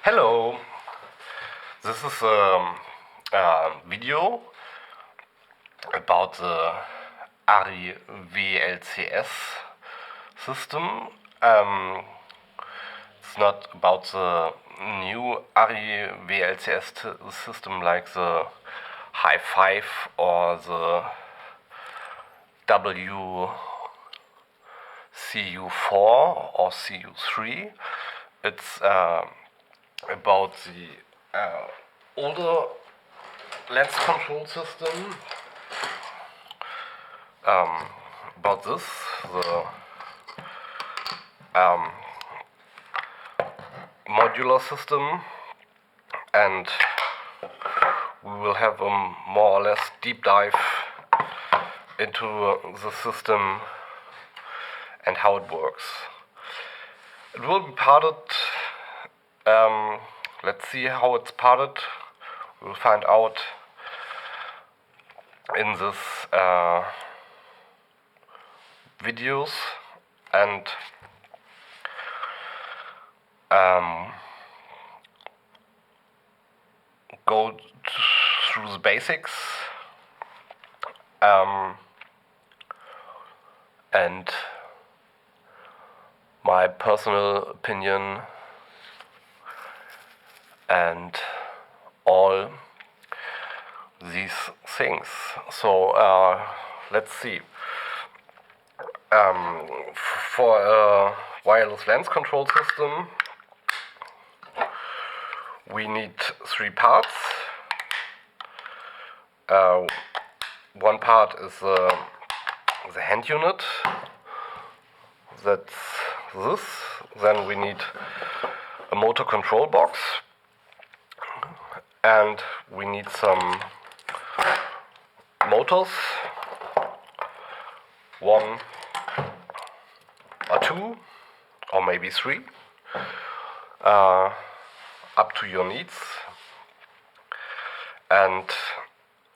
Hello, this is a video about the Arri WLCS system. It's not about the new Arri WLCS system like the High 5 or the CU4 or CU3. It's about the older lens control system. About this, the modular system, and we will have a more or less deep dive into the system and how it works. It will be parted. Let's see how it's parted. We'll find out in this videos, and go through the basics, and my personal opinion and all these things. So let's see. For a wireless lens control system, we need three parts. One part is the hand unit. That's this. Then we need a motor control box, and we need some motors, one or two or maybe three, up to your needs. And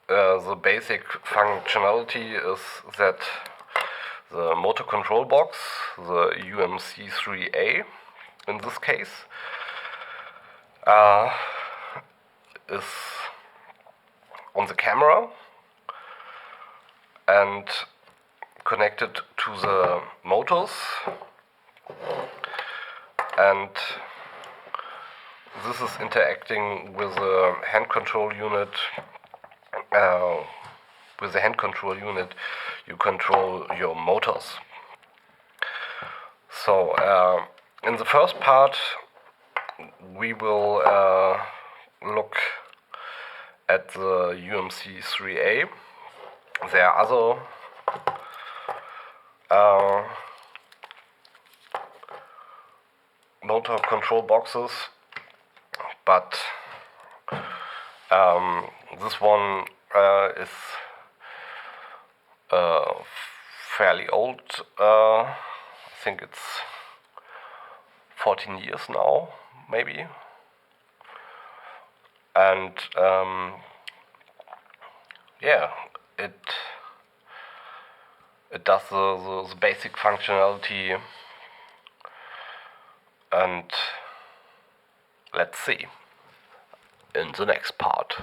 the basic functionality is that the motor control box, the UMC3a in this case, is on the camera and connected to the motors, and this is interacting with the hand control unit. With the hand control unit you control your motors. So in the first part we will look at the UMC3a. There are other motor control boxes, but this one is fairly old. I think it's 14 years now, maybe. And yeah, it does the basic functionality, and let's see in the next part.